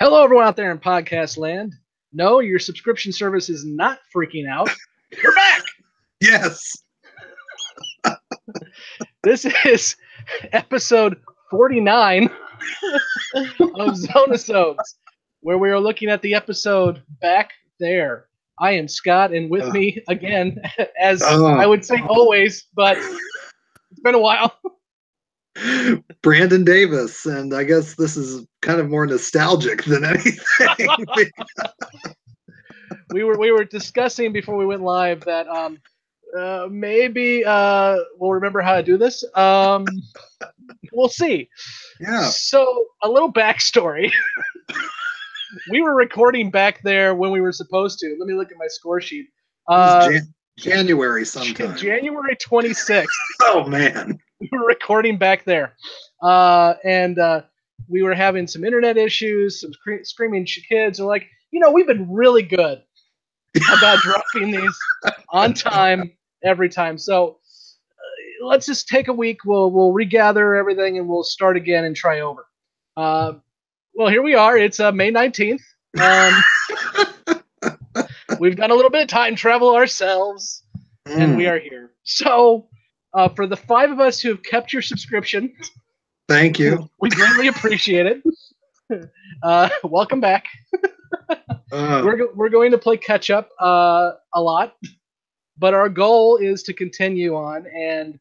Hello, everyone out there in podcast land. No, your subscription service is not freaking out. We're back. Yes. This is episode 49 of Zone-i-Sodes, where we are looking at the episode Back There. I am Scott, and with me again, as I would say always, but it's been a while. Brandon Davis, and I guess this is kind of more nostalgic than anything. we were discussing before we went live that maybe we'll remember how to do this. We'll see. Yeah. So a little backstory. We were recording back there when we were supposed to. Let me look at my score sheet. January sometime. January 26th. Oh man. We were recording back there, and we were having some internet issues, some screaming kids. Are like, we've been really good about dropping these on time every time. So let's just take a week. We'll regather everything and we'll start again and try over. Well, here we are. It's May 19th. We've done a little bit of time travel ourselves, and we are here. So. For the 5 of us who have kept your subscription, thank you. We greatly appreciate it. Welcome back. We're going to play catch up a lot, but our goal is to continue on. And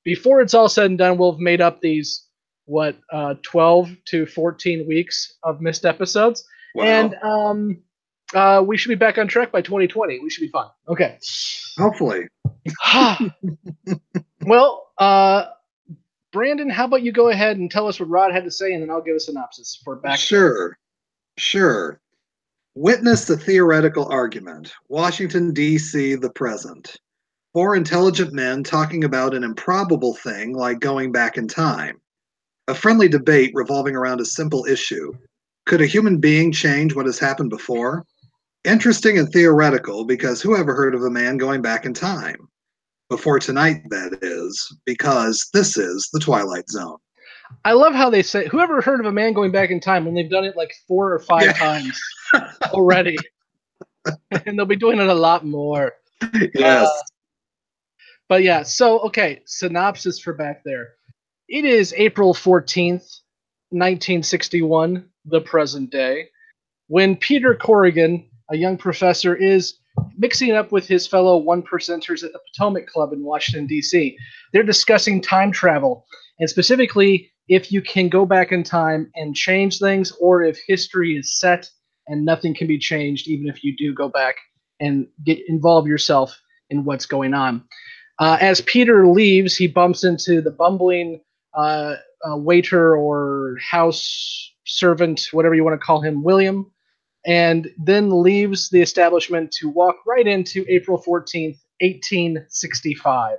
before it's all said and done, we'll have made up these 12 to 14 weeks of missed episodes, wow. And we should be back on track by 2020. We should be fine. Okay. Hopefully. Well, Brandon, how about you go ahead and tell us what Rod had to say, and then I'll give a synopsis for back. Sure. Witness the theoretical argument. Washington, D.C., the present. 4 intelligent men talking about an improbable thing like going back in time. A friendly debate revolving around a simple issue. Could a human being change what has happened before? Interesting and theoretical, because who ever heard of a man going back in time? Before tonight, that is, because this is the Twilight Zone. I love how they say, whoever heard of a man going back in time, when they've done it like 4 or 5 times already. And they'll be doing it a lot more. Yes. But yeah, so, okay, synopsis for back there. It is April 14th, 1961, the present day, when Peter Corrigan, a young professor, is mixing up with his fellow 1%ers at the Potomac Club in Washington, D.C. They're discussing time travel, and specifically if you can go back in time and change things, or if history is set and nothing can be changed, even if you do go back and involve yourself in what's going on. As Peter leaves, he bumps into the bumbling waiter or house servant, whatever you want to call him, William, and then leaves the establishment to walk right into April 14th, 1865.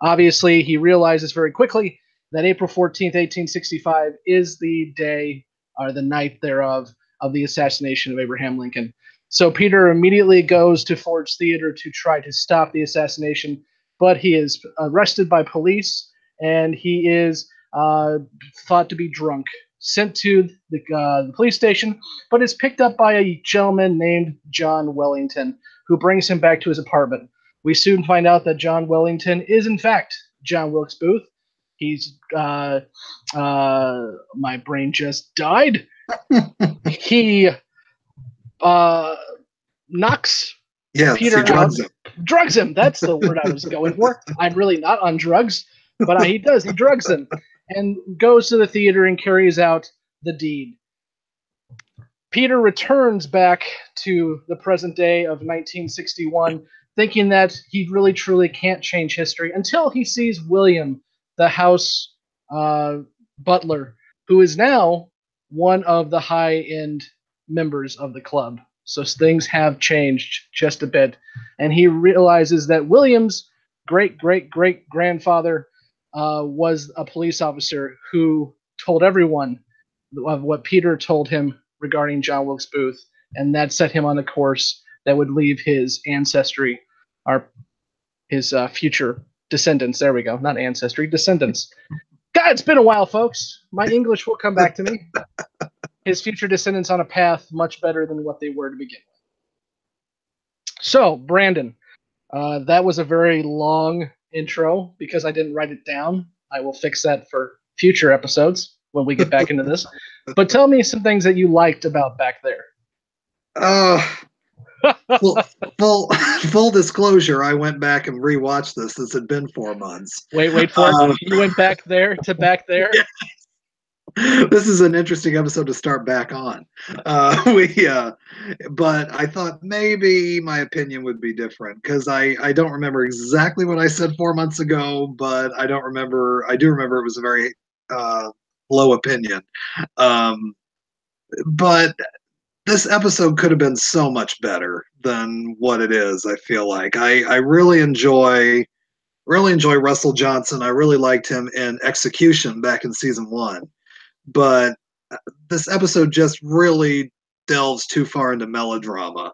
Obviously, he realizes very quickly that April 14th, 1865 is the day, or the night thereof, of the assassination of Abraham Lincoln. So Peter immediately goes to Ford's Theater to try to stop the assassination, but he is arrested by police, and he is thought to be drunk. Sent to the police station, but is picked up by a gentleman named John Wellington, who brings him back to his apartment. We soon find out that John Wellington is, in fact, John Wilkes Booth. He's, my brain just died. He knocks Peter out. Drugs him. That's the word I was going for. I'm really not on drugs, but he does. He drugs him. And goes to the theater and carries out the deed. Peter returns back to the present day of 1961, thinking that he really truly can't change history, until he sees William, the house butler, who is now one of the high-end members of the club. So things have changed just a bit. And he realizes that William's great-great-great-grandfather was a police officer who told everyone of what Peter told him regarding John Wilkes Booth, and that set him on a course that would leave his ancestry, or his future descendants. There we go. Not ancestry, descendants. God, it's been a while, folks. My English will come back to me. his future descendants on a path much better than what they were to begin with. So, Brandon, that was a very long intro because I didn't write it down. I will fix that for future episodes when we get back into this. But tell me some things that you liked about Back There. Uh, full, full disclosure, I went back and rewatched this. This had been 4 months. Wait for it. You went back there to Back There? Yeah. This is an interesting episode to start back on. But I thought maybe my opinion would be different because I don't remember exactly what I said 4 months ago, but I don't remember. I do remember it was a very low opinion. But this episode could have been so much better than what it is. I feel like I really enjoy Russell Johnson. I really liked him in Execution back in season 1, but this episode just really delves too far into melodrama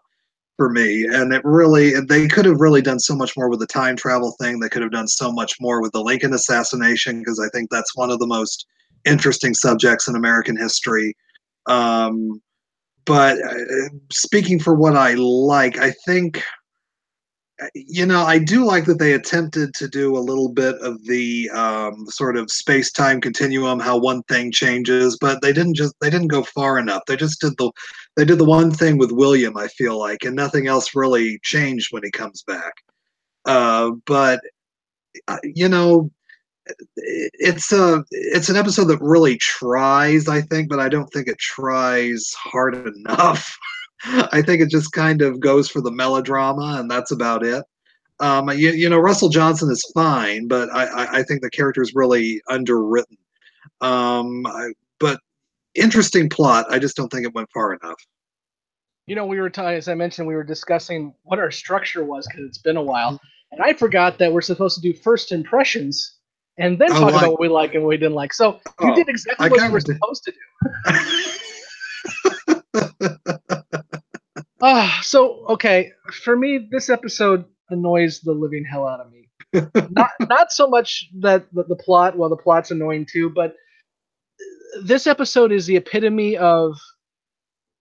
for me, and they could have really done so much more with the time travel thing. They could have done so much more with the Lincoln assassination because I think that's one of the most interesting subjects in American history. But speaking for what I like, I think I do like that they attempted to do a little bit of the sort of space-time continuum, how one thing changes, but they didn't go far enough. They did the one thing with William, I feel like, and nothing else really changed when he comes back. But it's an episode that really tries, I think, but I don't think it tries hard enough. I think it just kind of goes for the melodrama, and that's about it. Russell Johnson is fine, but I think the character is really underwritten. But interesting plot. I just don't think it went far enough. As I mentioned, we were discussing what our structure was because it's been a while, and I forgot that we're supposed to do first impressions and then talk about what we like and what we didn't like. So you did exactly what you were supposed to do. Okay, for me, this episode annoys the living hell out of me. not so much that the plot, well, the plot's annoying too, but this episode is the epitome of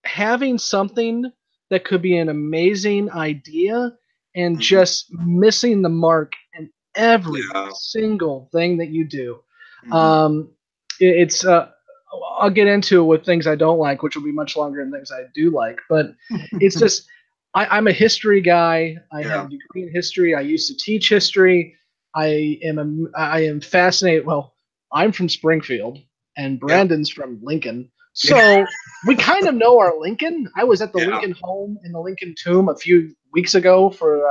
having something that could be an amazing idea and just missing the mark in every single thing that you do. It's I'll get into it with things I don't like, which will be much longer than things I do like. But it's just I'm a history guy. I have a degree in history. I used to teach history. I am fascinated. Well, I'm from Springfield, and Brandon's from Lincoln. So we kind of know our Lincoln. I was at the Lincoln home in the Lincoln tomb a few weeks ago for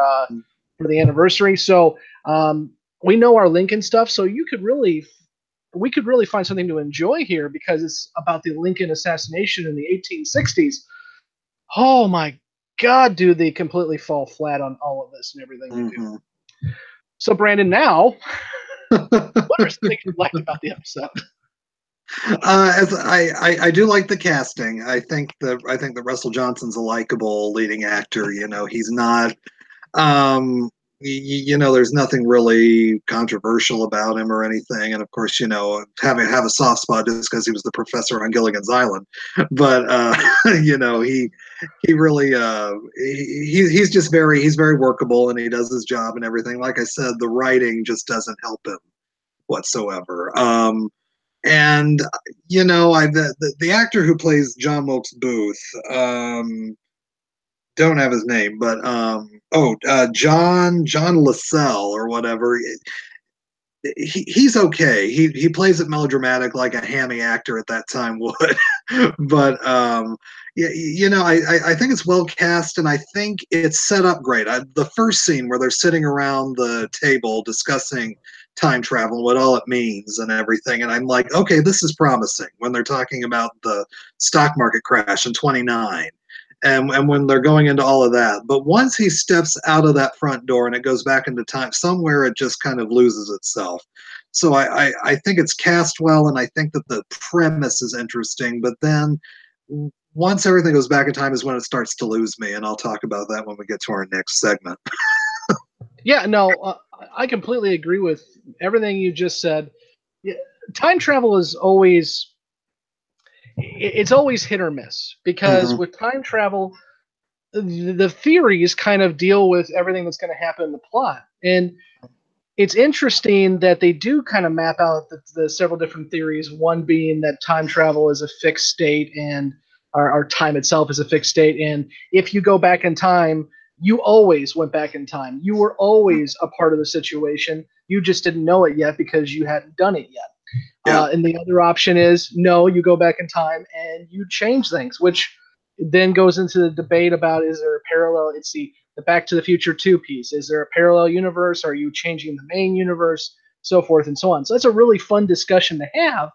the anniversary. So we know our Lincoln stuff. So we could really find something to enjoy here because it's about the Lincoln assassination in the 1860s. Oh my God, do they completely fall flat on all of this and everything they do. So Brandon, now, what are some things you liked about the episode? As I do like the casting. I think that Russell Johnson's a likable leading actor. He's not. There's nothing really controversial about him or anything, and of course, have a soft spot just because he was the professor on Gilligan's Island. But he really he's just he's very workable, and he does his job and everything. Like I said, the writing just doesn't help him whatsoever. And the actor who plays John Wilkes Booth, don't have his name, but John Lascelles or whatever. He's okay. He plays it melodramatic like a hammy actor at that time would. But I think it's well cast, and I think it's set up great. The first scene where they're sitting around the table discussing time travel and what all it means and everything, and I'm like, okay, this is promising when they're talking about the stock market crash in 29. And when they're going into all of that. But once he steps out of that front door and it goes back into time, somewhere it just kind of loses itself. So I think it's cast well, and I think that the premise is interesting. But then once everything goes back in time is when it starts to lose me, and I'll talk about that when we get to our next segment. Yeah, no, I completely agree with everything you just said. Time travel is always it's always hit or miss, because with time travel, the theories kind of deal with everything that's going to happen in the plot. And it's interesting that they do kind of map out the several different theories, one being that time travel is a fixed state and our time itself is a fixed state. And if you go back in time, you always went back in time. You were always a part of the situation. You just didn't know it yet because you hadn't done it yet. Yeah. And the other option is, no, you go back in time and you change things, which then goes into the debate about, is there a parallel? It's the Back to the Future 2 piece. Is there a parallel universe? Are you changing the main universe? So forth and so on. So that's a really fun discussion to have.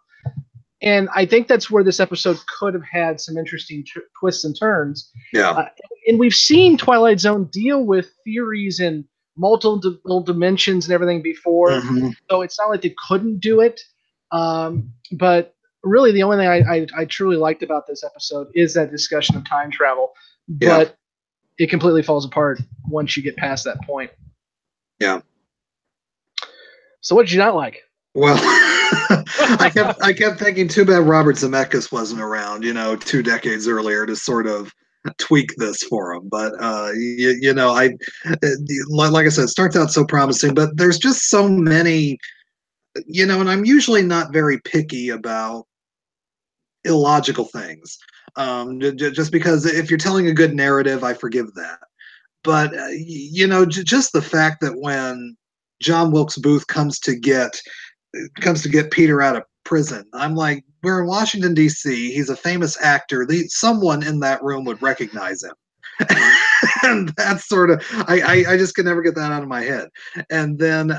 And I think that's where this episode could have had some interesting twists and turns. Yeah. And we've seen Twilight Zone deal with theories in multiple dimensions and everything before. Mm-hmm. So it's not like they couldn't do it. But really, the only thing I truly liked about this episode is that discussion of time travel. But it completely falls apart once you get past that point. Yeah. So what did you not like? Well, I kept thinking, too bad Robert Zemeckis wasn't around, 2 decades earlier to sort of tweak this for him. But like I said, it starts out so promising, but there's just so many, and I'm usually not very picky about illogical things. Just because if you're telling a good narrative, I forgive that. But just the fact that when John Wilkes Booth comes to get Peter out of prison, I'm like, we're in Washington D.C. He's a famous actor. Someone in that room would recognize him. And that's sort of, I just could never get that out of my head. And then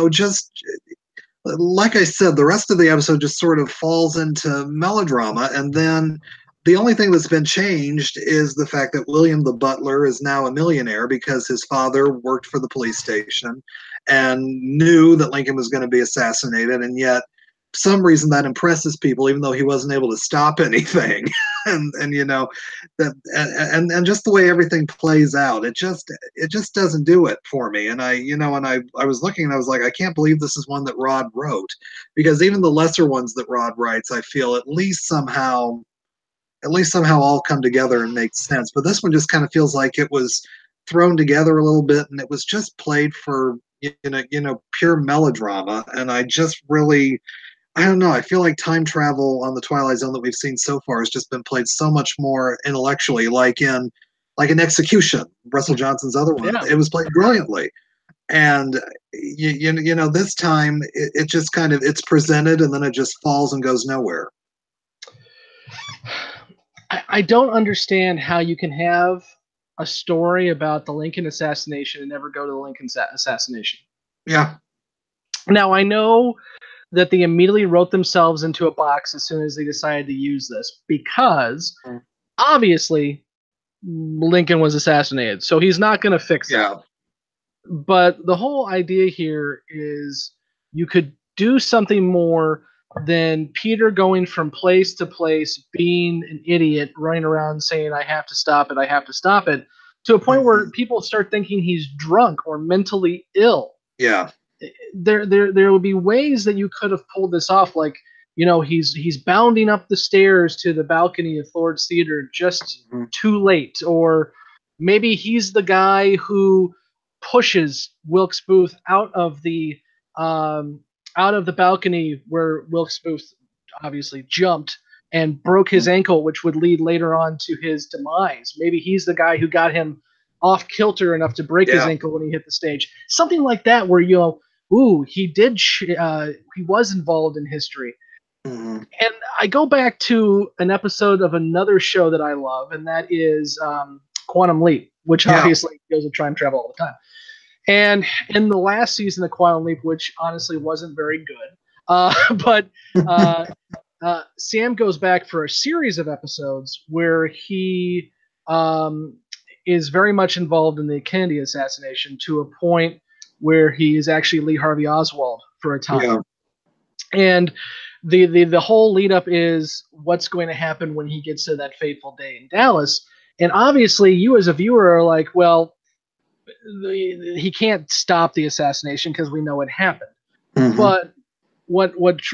just like I said, the rest of the episode just sort of falls into melodrama. And then the only thing that's been changed is the fact that William the butler is now a millionaire because his father worked for the police station and knew that Lincoln was going to be assassinated. And yet, for some reason, that impresses people, even though he wasn't able to stop anything. and just the way everything plays out, it just doesn't do it for me. And I was looking and I was like, I can't believe this is one that Rod wrote, because even the lesser ones that Rod writes, I feel at least somehow all come together and make sense. But this one just kind of feels like it was thrown together a little bit and it was just played for pure melodrama. And I just really, I don't know. I feel like time travel on the Twilight Zone that we've seen so far has just been played so much more intellectually, like in Execution, Russell Johnson's other one. Yeah. It was played brilliantly. And this time it just kind of, it's presented and then it just falls and goes nowhere. I don't understand how you can have a story about the Lincoln assassination and never go to the Lincoln assassination. Yeah. Now, I know that they immediately wrote themselves into a box as soon as they decided to use this, because obviously Lincoln was assassinated, so he's not going to fix that. But the whole idea here is you could do something more than Peter going from place to place, being an idiot, running around saying, I have to stop it, to a point where people start thinking he's drunk or mentally ill. Yeah. There would be ways that you could have pulled this off, like, he's bounding up the stairs to the balcony of Ford's Theater just too late, or maybe he's the guy who pushes Wilkes Booth out of the balcony where Wilkes Booth obviously jumped and broke his ankle, which would lead later on to his demise. Maybe he's the guy who got him off kilter enough to break his ankle when he hit the stage. Something like that, where he was involved in history. And I go back to an episode of another show that I love, and that is Quantum Leap, which obviously goes with time travel all the time. And in the last season of Quantum Leap, which honestly wasn't very good, but Sam goes back for a series of episodes where he is very much involved in the Kennedy assassination, to a point where he is actually Lee Harvey Oswald for a time. Yeah. And the whole lead up is what's going to happen when he gets to that fateful day in Dallas. And obviously you as a viewer are like, well, he can't stop the assassination because we know it happened. But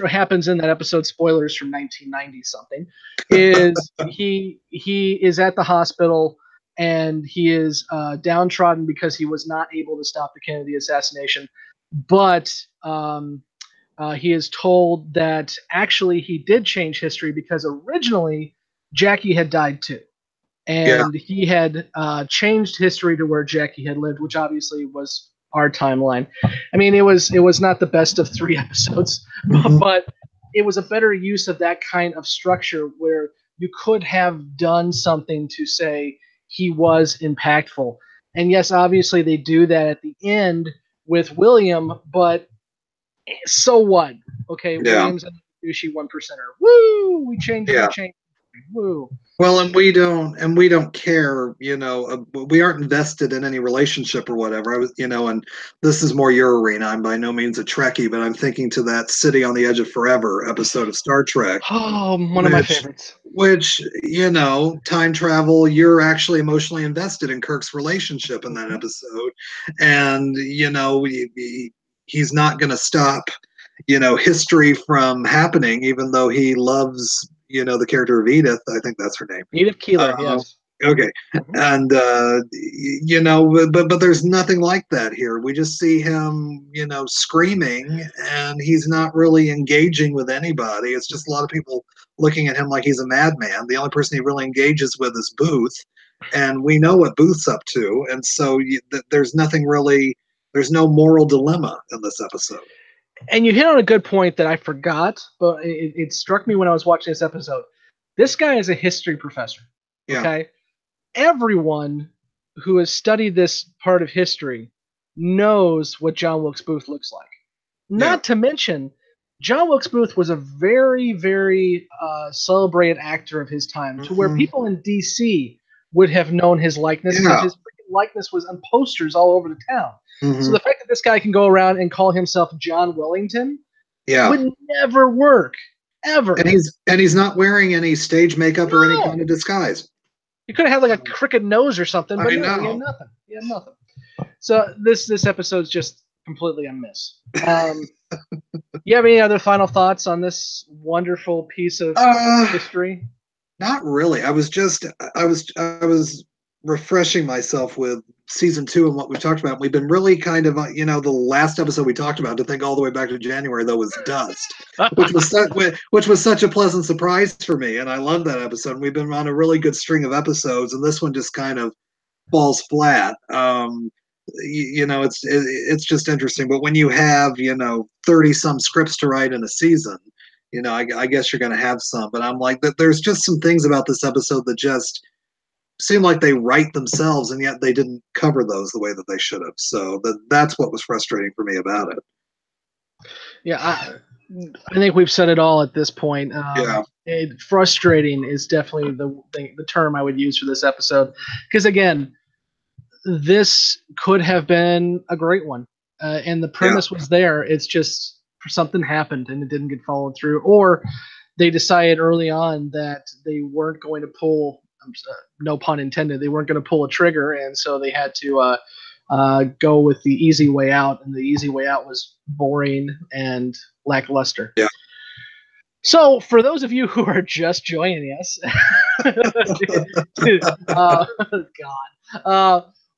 happens in that episode, spoilers from 1990 something, is he is at the hospital and he is downtrodden because he was not able to stop the Kennedy assassination, but he is told that actually he did change history because originally Jackie had died too. And he had changed history to where Jackie had lived, which obviously was our timeline. I mean, it was not the best of 3 episodes, but it was a better use of that kind of structure where you could have done something to say he was impactful. And yes, obviously they do that at the end with William, but so what? Okay, William's a douchey 1%er. Woo! We changed. Woo. Well, and we don't care, we aren't invested in any relationship or whatever. I was, and this is more your arena. I'm by no means a Trekkie, but I'm thinking to that City on the Edge of Forever episode of Star Trek. Oh, one of my favorites. Which, time travel, you're actually emotionally invested in Kirk's relationship in that episode. And, he's not going to stop, history from happening, even though he loves the character of Edith. I think that's her name. Edith Keeler, yes. Okay. And, but there's nothing like that here. We just see him, screaming, and he's not really engaging with anybody. It's just a lot of people looking at him like he's a madman. The only person he really engages with is Booth, and we know what Booth's up to. And so there's nothing really, there's no moral dilemma in this episode. And you hit on a good point that I forgot, but it struck me when I was watching this episode. This guy is a history professor. Yeah. Okay. Everyone who has studied this part of history knows what John Wilkes Booth looks like. Not to mention, John Wilkes Booth was a very, very celebrated actor of his time, to where people in D.C. would have known his likeness. Because his likeness was on posters all over the town. So the fact that this guy can go around and call himself John Wellington would never work, ever. And he's not wearing any stage makeup or any kind of disguise. You could have had like a crooked nose or something, but no, he had nothing. He had nothing. So this episode's just completely a miss. You have any other final thoughts on this wonderful piece of history? Not really. I was refreshing myself with season 2 and what we've talked about. We've been really kind of, the last episode we talked about, to think all the way back to January, though, was Dust, which was such a pleasant surprise for me. And I love that episode. And we've been on a really good string of episodes, and this one just kind of falls flat. It's just interesting. But when you have, 30 some scripts to write in a season, I guess you're going to have some. But I'm like, there's just some things about this episode that just seem like they write themselves, and yet they didn't cover those the way that they should have. So that's what was frustrating for me about it. Yeah, I think we've said it all at this point. Frustrating is definitely the term I would use for this episode, because again, this could have been a great one, and the premise was there. It's just something happened and it didn't get followed through, or they decided early on that they weren't going to pull. No pun intended. They weren't going to pull a trigger, and so they had to go with the easy way out, and the easy way out was boring and lackluster. Yeah. So, for those of you who are just joining us,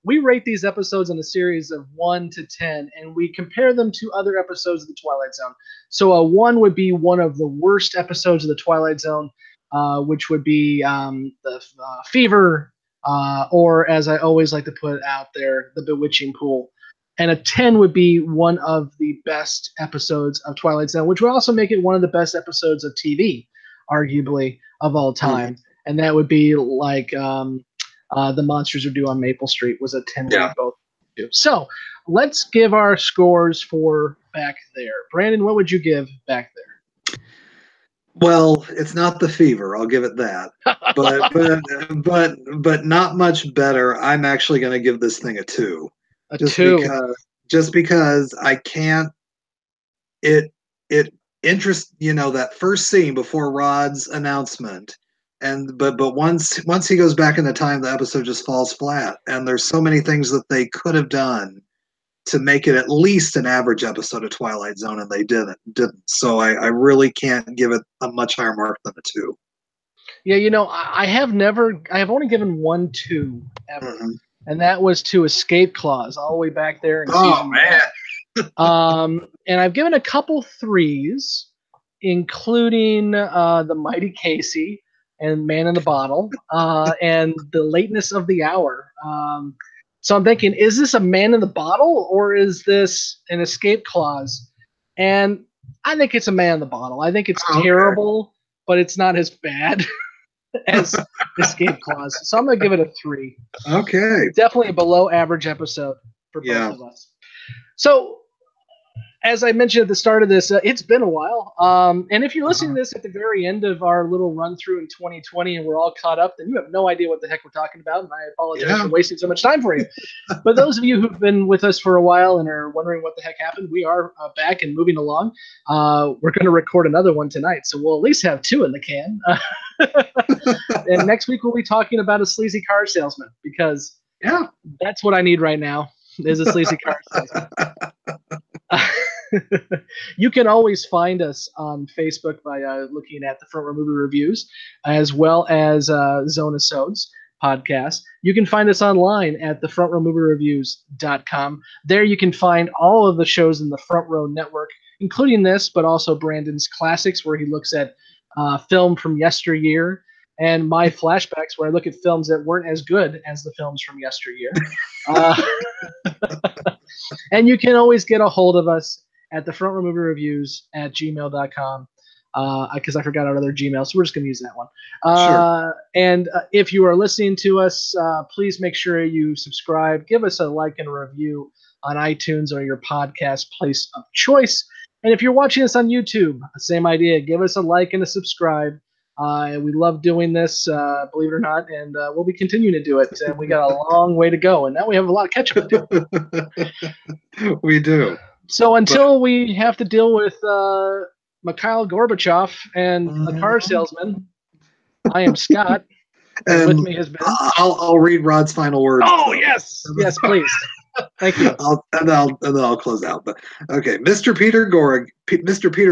we rate these episodes on a series of 1 to 10, and we compare them to other episodes of the Twilight Zone. So, a 1 would be one of the worst episodes of the Twilight Zone, which would be the Fever, or as I always like to put out there, the Bewitching Pool. And a 10 would be one of the best episodes of Twilight Zone, which would also make it one of the best episodes of TV, arguably, of all time. And that would be like The Monsters Are Due on Maple Street was a 10 both do. So let's give our scores for Back There. Brandon, what would you give Back There? Well, it's not the Fever, I'll give it that. But not much better. I'm actually going to give this thing a 2. Just because I can't. It interests, that first scene before Rod's announcement, but once he goes back into time, the episode just falls flat. And there's so many things that they could have done to make it at least an average episode of Twilight Zone, and they didn't. So I really can't give it a much higher mark than a 2. Yeah, you know, I have only given 1 2 ever, Mm-hmm. and that was to Escape Clause, all the way back there in season man. and I've given a couple 3s, including the Mighty Casey and Man in the Bottle, and the Lateness of the Hour. So I'm thinking, is this a Man in the Bottle or is this an Escape Clause? And I think it's a Man in the Bottle. I think it's terrible, but it's not as bad as Escape Clause. So I'm going to give it a 3. Okay. Definitely a below average episode for both of us. So, as I mentioned at the start of this, it's been a while. And if you're listening to this at the very end of our little run through in 2020 and we're all caught up, then you have no idea what the heck we're talking about. And I apologize for wasting so much time for you. But those of you who've been with us for a while and are wondering what the heck happened, we are back and moving along. We're going to record another one tonight. So we'll at least have 2 in the can. And next week we'll be talking about a sleazy car salesman, because that's what I need right now, is a sleazy car salesman. You can always find us on Facebook by looking at the Front Row Movie Reviews, as well as Zone-i-Sodes podcast. You can find us online at thefrontrowmoviereviews.com. There you can find all of the shows in the Front Row Network, including this, but also Brandon's Classics, where he looks at film from yesteryear, and my flashbacks, where I look at films that weren't as good as the films from yesteryear. And you can always get a hold of us at the Front Row Movie Reviews at gmail.com, because I forgot our other Gmail, so we're just going to use that one. Sure. And if you are listening to us, please make sure you subscribe, give us a like and a review on iTunes or your podcast place of choice. And if you're watching us on YouTube, same idea. Give us a like and a subscribe. We love doing this, believe it or not, and we'll be continuing to do it. And we got a long way to go, and now we have a lot of catch up to do. We do. So until we have to deal with Mikhail Gorbachev and a car salesman, I am Scott, and with me has been... I'll read Rod's final words. Oh, yes, please. Thank you. And then I'll close out. But okay, Mr. Peter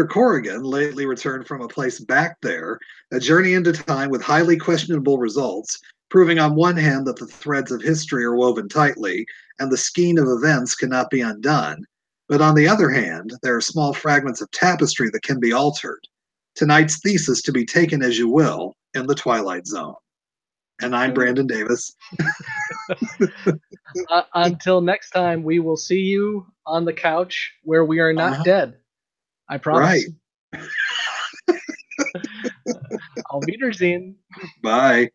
Corrigan lately returned from a place back there, a journey into time with highly questionable results, proving on one hand that the threads of history are woven tightly and the skein of events cannot be undone, but on the other hand, there are small fragments of tapestry that can be altered. Tonight's thesis to be taken as you will in the Twilight Zone. And I'm Brandon Davis. Until next time, we will see you on the couch where we are not dead. I promise. Right. Auf Wiedersehen. Bye.